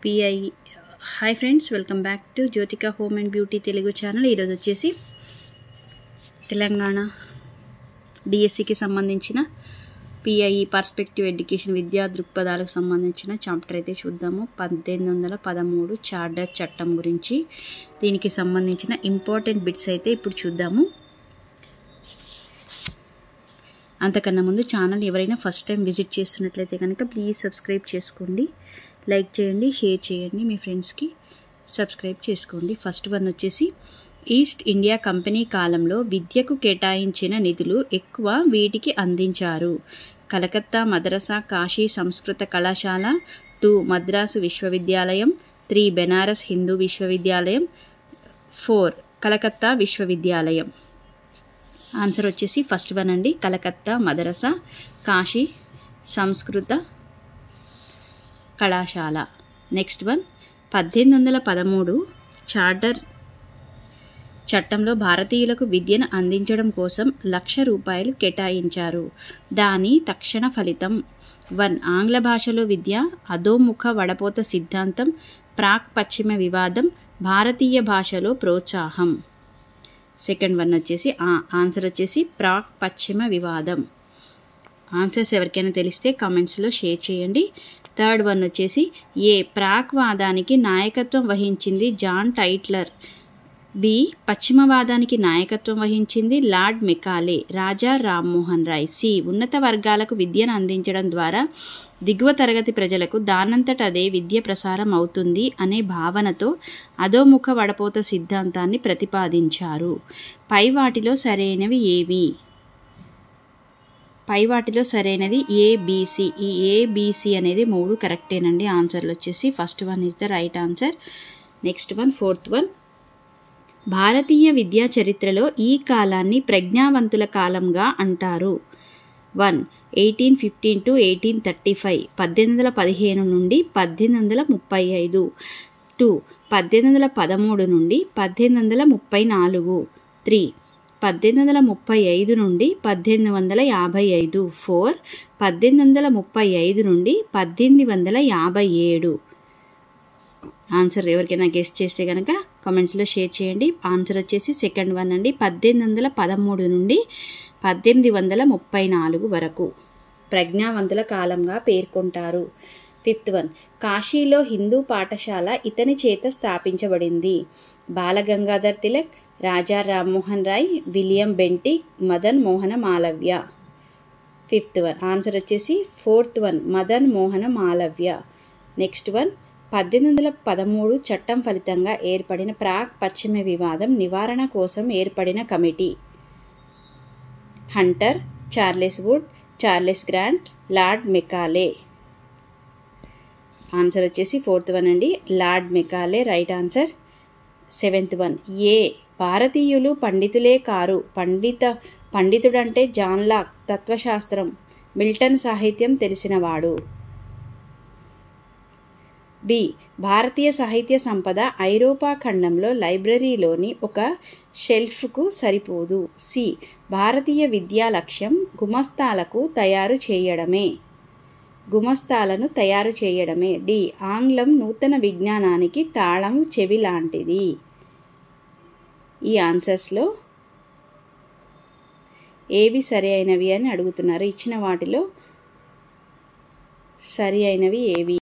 Pi. Hi friends, welcome back to Jyothika home and beauty Telugu channel. ఈరోజు వచ్చేసి తెలంగాణ డిఎస్సికి సంబంధించిన పిఐ పర్స్పెక్టివ్ ఎడ్యుకేషన్ విద్యా దృక్పథాలకు సంబంధించిన చాప్టర్ అయితే చూద్దాము. 1813 చార్టర్ చట్టం గురించి దీనికి సంబంధించిన ఇంపార్టెంట్ బిట్స్ అయితే ఇప్పుడు చూద్దాము. అంతకన్నా ముందు ఛానల్ ఎవరైనా ఫస్ట్ టైం విజిట్ చేస్తున్నట్లయితే కనుక ప్లీజ్ సబ్స్క్రైబ్ చేసుకోండి, లైక్ చేయండి, షేర్ చేయండి, మీ ఫ్రెండ్స్కి సబ్స్క్రైబ్ చేసుకోండి. ఫస్ట్ వన్ వచ్చేసి ఈస్ట్ ఇండియా కంపెనీ కాలంలో విద్యకు కేటాయించిన నిధులు ఎక్కువ వీటికి అందించారు. కలకత్తా మద్రసా కాశీ సంస్కృత కళాశాల, 2 మద్రాసు విశ్వవిద్యాలయం, 3 బెనారస్ హిందూ విశ్వవిద్యాలయం, 4 కలకత్తా విశ్వవిద్యాలయం. ఆన్సర్ వచ్చేసి ఫస్ట్ వన్ అండి, కలకత్తా మద్రసా కాశీ సంస్కృత కళాశాల. నెక్స్ట్ వన్ 1813 చార్టర్ చట్టంలో భారతీయులకు విద్యను అందించడం కోసం ₹1,00,000 కేటాయించారు. దాని తక్షణ ఫలితం 1 ఆంగ్ల భాషలో విద్య, అధోముఖ వడపోత సిద్ధాంతం, ప్రాక్ పశ్చిమ వివాదం, భారతీయ భాషలో ప్రోత్సాహం. సెకండ్ వన్ వచ్చేసి ఆన్సర్ వచ్చేసి ప్రాక్ పశ్చిమ వివాదం. ఆన్సర్స్ ఎవరికైనా తెలిస్తే కామెంట్స్లో షేర్ చేయండి. థర్డ్ వన్ వచ్చేసి ప్రాక్ వాదానికి నాయకత్వం వహించింది జాన్ టైట్లర్. బి పశ్చిమవాదానికి నాయకత్వం వహించింది lord Macaulay, Raja Rammohan Roy. C ఉన్నత వర్గాలకు విద్యను అందించడం ద్వారా దిగువ తరగతి ప్రజలకు దానంతట అదే విద్య ప్రసారం అవుతుంది అనే భావనతో అధోముఖ వడపోత సిద్ధాంతాన్ని ప్రతిపాదించారు. పై వాటిలో సరైనవి ఏవి? పై వాటిలో సరైనది ఏబిసి. ఈ ఏబిసి అనేది 3 కరెక్టేనండి. ఆన్సర్లు వచ్చేసి first one is the right answer. Next one fourth one భారతీయ విద్యా చరిత్రలో ఈ కాలాన్ని ప్రజ్ఞావంతుల కాలంగా అంటారు. 1 1815 to 1835 1815 నుండి 1835. 2 1813 నుండి 1834. 3 1835 నుండి 1855. 4 1835 నుండి 1857. ఆన్సర్ ఎవరికైనా గెస్ట్ చేస్తే కనుక కామెంట్స్లో షేర్ చేయండి. ఆన్సర్ వచ్చేసి సెకండ్ వన్ అండి, 1813 నుండి 1834 వరకు ప్రజ్ఞావంతుల కాలంగా పేర్కొంటారు. ఫిఫ్త్ వన్ కాశీలో హిందూ పాఠశాల ఇతని చేత స్థాపించబడింది. బాలగంగాధర్ తిలక్, రాజా రామ్మోహన్ రాయ్, విలియం బెంటిక్, మదన్ మోహన మాలవ్య. ఫిఫ్త్ వన్ ఆన్సర్ వచ్చేసి ఫోర్త్ వన్, మదన్ మోహన మాలవ్య. నెక్స్ట్ వన్ 1813 చట్టం ఫలితంగా ఏర్పడిన ప్రాక్ పశ్చిమ వివాదం నివారణ కోసం ఏర్పడిన committee. Hunter, Charles would, Charles grant, lord Macaulay. Answer వచ్చేసి ఫోర్త్ వన్ అండి, lord Macaulay right answer. Seventh one భారతీయులు పండితులే కారు. పండితుడంటే జాన్ లాక్, తత్వశాస్త్రం, మిల్టన్ సాహిత్యం తెలిసినవాడు. బి భారతీయ సాహిత్య సంపద ఐరోపా ఖండంలో లైబ్రరీలోని ఒక షెల్ఫ్కు సరిపోదు. సి భారతీయ విద్యా లక్ష్యం గుమస్తాలను తయారు చేయడమే. డి ఆంగ్లం నూతన విజ్ఞానానికి తాళం చెవి లాంటిది. ఈ ఆన్సర్స్లో ఏవి సరి అయినవి అని అడుగుతున్నారు. ఇచ్చిన వాటిలో సరి అయినవి ఏవి?